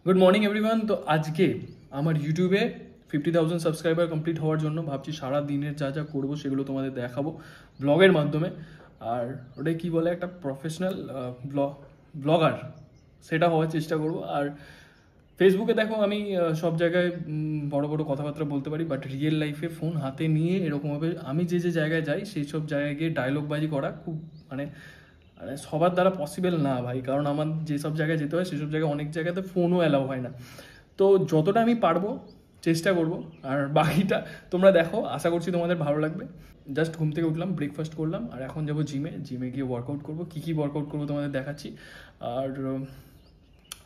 Good morning everyone. তো আজকে আমার ইউটিউবে 50,000 সাবস্ক্রাইবার কমপ্লিট হওয়ার জন্য ভাবছি সারা দিনের যা যা করবো সেগুলো তোমাদের দেখাবো ব্লগের মাধ্যমে। আর ওটাই কি বলে, একটা প্রফেশনাল ব্লগার সেটা হওয়ার চেষ্টা করব। আর ফেসবুকে দেখো আমি সব জায়গায় বড় বড় কথাবার্তা বলতে পারি, বাট রিয়েল লাইফে ফোন হাতে নিয়ে এরকমভাবে আমি যে যে জায়গায় যাই সেই সব জায়গায় গিয়ে ডায়লগবাজি করা খুব মানে সবার দ্বারা পসিবল না ভাই। কারণ আমার যেসব জায়গায় যেতে হয় সেসব জায়গায় অনেক জায়গাতে ফোনও অ্যালাউ হয় না। তো যতটা আমি পারবো চেষ্টা করব। আর বাকিটা তোমরা দেখো, আশা করছি তোমাদের ভালো লাগবে। জাস্ট ঘুম থেকে উঠলাম, ব্রেকফাস্ট করলাম, আর এখন যাবো জিমে গিয়ে ওয়ার্কআউট করবো। কী ওয়ার্কআউট করবো তোমাদের দেখাচ্ছি, আর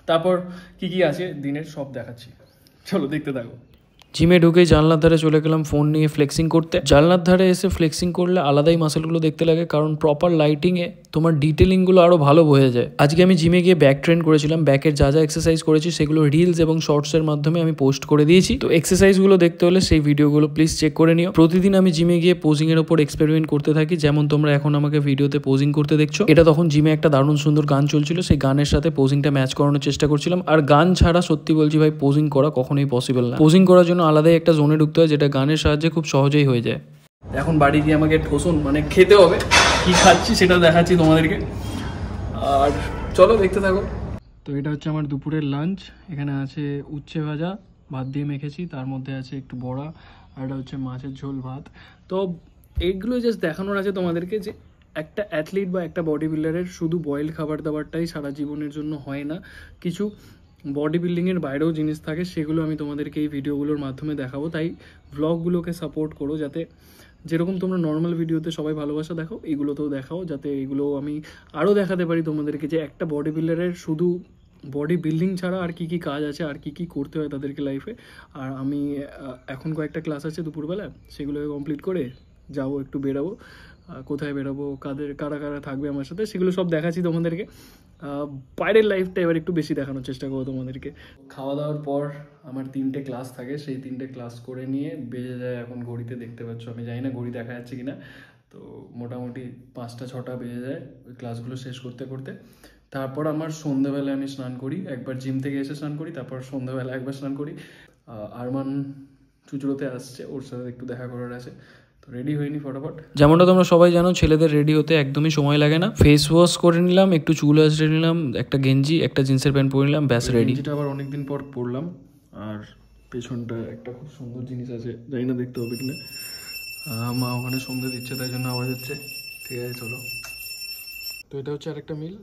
তারপর কি আছে দিনের সব দেখাচ্ছি। চলো দেখতে থাকো। জিমে ঢুকেই জানলার ধারে চলে গেলাম ফোন নিয়ে ফ্লেক্সিং করতে। জানলার ধারে এসে ফ্লেক্সিং করলে আলাদাই মাসেলগুলো দেখতে লাগে, কারণ প্রপার লাইটিংয়ে তোমার ডিটেলিংগুলো আরও ভালো বোঝা যায়। আজকে আমি জিমে গিয়ে ব্যাক ট্রেন করেছিলাম। ব্যাকের যা যা এক্সারসাইজ করেছি সেগুলো রিলস এবং শর্টসের মাধ্যমে আমি পোস্ট করে দিয়েছি। তো এক্সারসাইজগুলো দেখতে হলে সেই ভিডিওগুলো প্লিজ চেক করে নিও। প্রতিদিন আমি জিমে গিয়ে পোজিংয়ের ওপর এক্সপেরিমেন্ট করতে থাকি, যেমন তোমরা এখন আমাকে ভিডিওতে পোজিং করতে দেখছো। এটা তখন জিমে একটা দারুণ সুন্দর গান চলছিল, সেই গানের সাথে পোজিংটা ম্যাচ করানোর চেষ্টা করছিলাম। আর গান ছাড়া সত্যি বলছি ভাই, পোজিং করা কখনোই পসিবল না। পোজিং করার জন্য আলাদাই একটা জোনে ঢুকতে হয়, যেটা গানের সাহায্যে খুব সহজেই হয়ে যায়। এখন বাড়ি গিয়ে আমাকে ঠোসন মানে খেতে হবে, কি খাচ্ছি সেটা দেখাচ্ছি তোমাদেরকে। আর চলো দেখতে থাকো। তো এটা হচ্ছে আমার দুপুরের লাঞ্চ। এখানে আছে উচ্ছে ভাজা, ভাত দিয়ে মেখেছি, তার মধ্যে আছে একটু বড়া, আর এটা হচ্ছে মাছের ঝোল ভাত। তো এইগুলো জাস্ট দেখানোর আছে তোমাদেরকে যে একটা অ্যাথলিট বা একটা বডি বিল্ডারের শুধু বয়েল খাবার দাবারটাই সারা জীবনের জন্য হয় না, কিছু বডি বিল্ডিংয়ের বাইরেও জিনিস থাকে, সেগুলো আমি তোমাদেরকে এই ভিডিওগুলোর মাধ্যমে দেখাবো। তাই ব্লগগুলোকে সাপোর্ট করো, যাতে যেরকম তোমরা নর্মাল ভিডিওতে সবাই ভালোবাসা দেখো, এগুলোতেও দেখাও, যাতে এগুলো আমি আরও দেখাতে পারি তোমাদেরকে যে একটা বডি বিল্ডারের শুধু বডি বিল্ডিং ছাড়া আর কি কি কাজ আছে, আর কি কি করতে হয় তাদেরকে লাইফে। আর আমি এখন কয়েকটা ক্লাস আছে দুপুরবেলা, সেগুলোকে কমপ্লিট করে যাবো, একটু বেরাবো। কোথায় বেরাবো, কারা কারা থাকবে আমার সাথে, সেগুলো সব দেখাচ্ছি তোমাদেরকে। বাইরের লাইফটা এবার একটু বেশি দেখানোর চেষ্টা করবো তোমাদেরকে। খাওয়া দাওয়ার পর আমার 3টে ক্লাস থাকে, সেই 3টে ক্লাস করে নিয়ে বেজে যায় এখন ঘড়িতে, দেখতে পাচ্ছ আমি জানি না ঘড়ি দেখা যাচ্ছে কিনা, তো মোটামুটি 5টা-6টা বেজে যায় ওই ক্লাসগুলো শেষ করতে করতে। তারপর আমার সন্ধ্যেবেলায় আমি স্নান করি, একবার জিম থেকে এসে স্নান করি, তারপর সন্ধ্যেবেলা একবার স্নান করি। আরমান চুচুড়োতে আসছে, ওর সাথে একটু দেখা করার আছে, তো রেডি হয়নি ফটাফট। যেমনটা তোমরা সবাই জানো, ছেলেদের রেডি হতে একদমই সময় লাগে না। ফেস ওয়াশ করে নিলাম, একটু চুল আঁচড়ে নিলাম, একটা গেঞ্জি একটা জিন্সের প্যান্ট পরে নিলাম, ব্যাস রেডি। গেঞ্জিটা আবার অনেকদিন পর পরলাম। আর পেছনটা একটা খুব সুন্দর জিনিস আছে, জানি না দেখতে হবে কিনা। মা ওখানে সন্ধ্যে দিচ্ছে, তাই জন্য আওয়াজ হচ্ছে। ঠিক আছে চলো। তো এটা হচ্ছে আরেকটা মিল,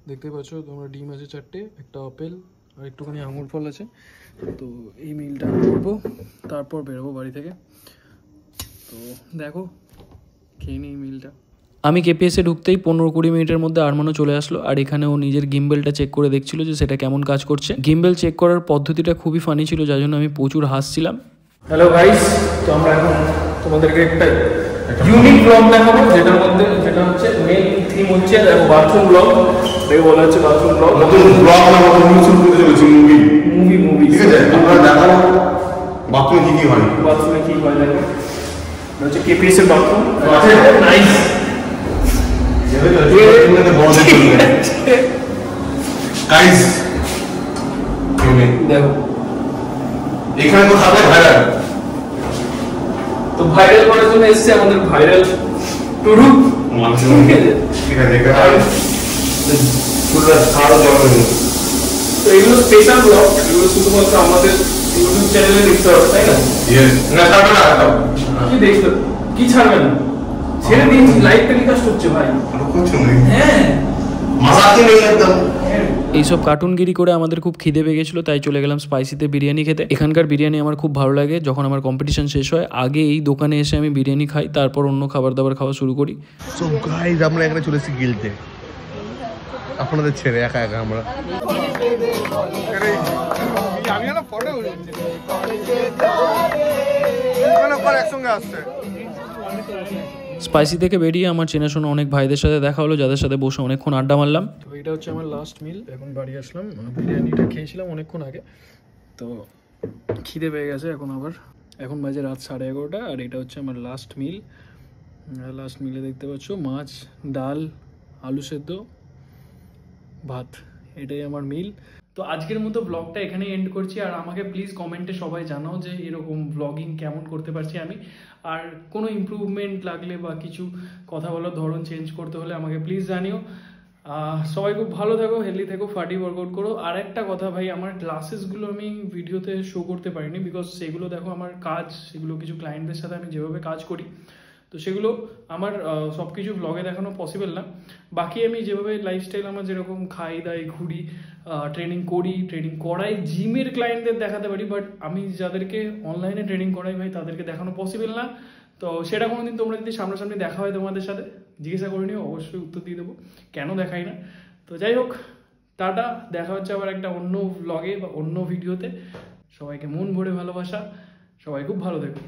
দেখতে পাচ্ছ তোমরা, ডিম আছে 4টে, একটা আপেল আর একটুখানি আঙুর ফল আছে। তো এই মিলটা করবো, তারপর বেরোবো বাড়ি থেকে। তো দেখো খেয়ে নিই মিলটা। আমি কেপিএসে ঢুকতেই 15-20 মিনিটের মধ্যে আরমানও চলে আসলো। আর এখানে ও নিজের গিম্বেলটা চেক করে দেখছিল যে সেটা কেমন কাজ করছে। গিম্বেল চেক করার পদ্ধতিটা খুবই ফানি ছিল, যার জন্য আমি প্রচুর হাসছিলাম। হ্যালো গাইস, তো আমরা এখন তোমাদেরকে একটা ইউনিক ব্লগ দেখাবো, যেটা হচ্ছে মেইন থিম হচ্ছে দেখো বাথরুম ব্লগ। দেখো বলা হচ্ছে বাথরুম ব্লগ, নতুন ব্লগ না, নতুন শুরু করতে চলেছি। মুভি ঠিক আছে, আমরা দেখাবো বাথরুমে কি কি হয়, দেখো হচ্ছে কেপিএস এর বাথরুম। নাইস, গাইস দেখো এখানে তো সাথে ভাইরাল, তো ভাইরাল করার জন্য এসেছে আমাদের ভাইরাল টুরু। ঠিক আছে, তো এগুলো স্পেশাল ব্লগ, এগুলো শুধুমাত্র আমাদের ইউটিউব চ্যানেলে দেখতে হবে, তাই না? কি দেখছো, কি ছাড়বে না, ছেড়ে দিন, লাইভ টেলিকাস্ট হচ্ছে ভাই। হ্যাঁ, এইসব কার্টুনগিরি করে আমাদের খুব খিদে পেয়ে গেছিলো, তাই চলে গেলাম স্পাইসিতে বিরিয়ানি খেতে। এখানকার বিরিয়ানি আমার খুব ভালো লাগে। যখন আমার কম্পিটিশন শেষ হয়, আগে এই দোকানে এসে আমি বিরিয়ানি খাই, তারপর অন্য খাবার দাবার খাওয়া শুরু করি। সো গাইস, আমরা এখানে চলে এসেছি গিলতে, আপনাদের ছেড়ে একা একা আমরা। একসঙ্গে আসছে। স্পাইসি থেকে বেরিয়ে আমার চেনাশোনা অনেক ভাইদের সাথে দেখা হলো, যাদের সাথে বসে অনেকক্ষণ আড্ডা মারলাম। তো এটা হচ্ছে আমার লাস্ট মিল, এখন বাড়ি আসলাম। বিরিয়ানিটা খেয়েছিলাম অনেকক্ষণ আগে, তো খিদে পেয়ে গেছে এখন বাজে রাত 11:30। আর এটা হচ্ছে আমার লাস্ট মিল। লাস্ট মিলে দেখতে পাচ্ছ মাছ, ডাল, আলু সেদ্ধ, ভাত, এটাই আমার মিল। তো আজকের মতো ব্লগটা এখানে এন্ড করছি। আর আমাকে প্লিজ কমেন্টে সবাই জানাও যে এরকম ব্লগিং কেমন করতে পারছি আমি, আর কোনো ইমপ্রুভমেন্ট লাগলে বা কিছু কথা বলার ধরন চেঞ্জ করতে হলে আমাকে প্লিজ জানিও। সবাই খুব ভালো থাকো, হেলদি থাকো, ফাটি ওয়ার্কআউট করো। আর একটা কথা ভাই, আমার ক্লাসেসগুলো আমি ভিডিওতে শো করতে পারিনি, বিকজ সেগুলো দেখো আমার কাজ, সেগুলো কিছু ক্লায়েন্টদের সাথে আমি যেভাবে কাজ করি, তো সেগুলো আমার সব কিছু ব্লগে দেখানো পসিবল না। বাকি আমি যেভাবে লাইফস্টাইল আমার যেরকম খাই দাই ঘুরি, ট্রেনিং করি, ট্রেনিং করাই, জিমের ক্লায়েন্টদের দেখাতে পারি, বাট আমি যাদেরকে অনলাইনে ট্রেনিং করাই ভাই তাদেরকে দেখানো পসিবল না। তো সেটা কোনোদিন তোমরা যদি সামনাসামনি দেখা হয় তোমাদের সাথে, জিজ্ঞাসা করে নিও, অবশ্যই উত্তর দিয়ে দেবো কেন দেখাই না। তো যাই হোক, টাটা, দেখা হচ্ছে আবার একটা অন্য ব্লগে বা অন্য ভিডিওতে। সবাইকে মন ভরে ভালোবাসা, সবাই খুব ভালো থেকো।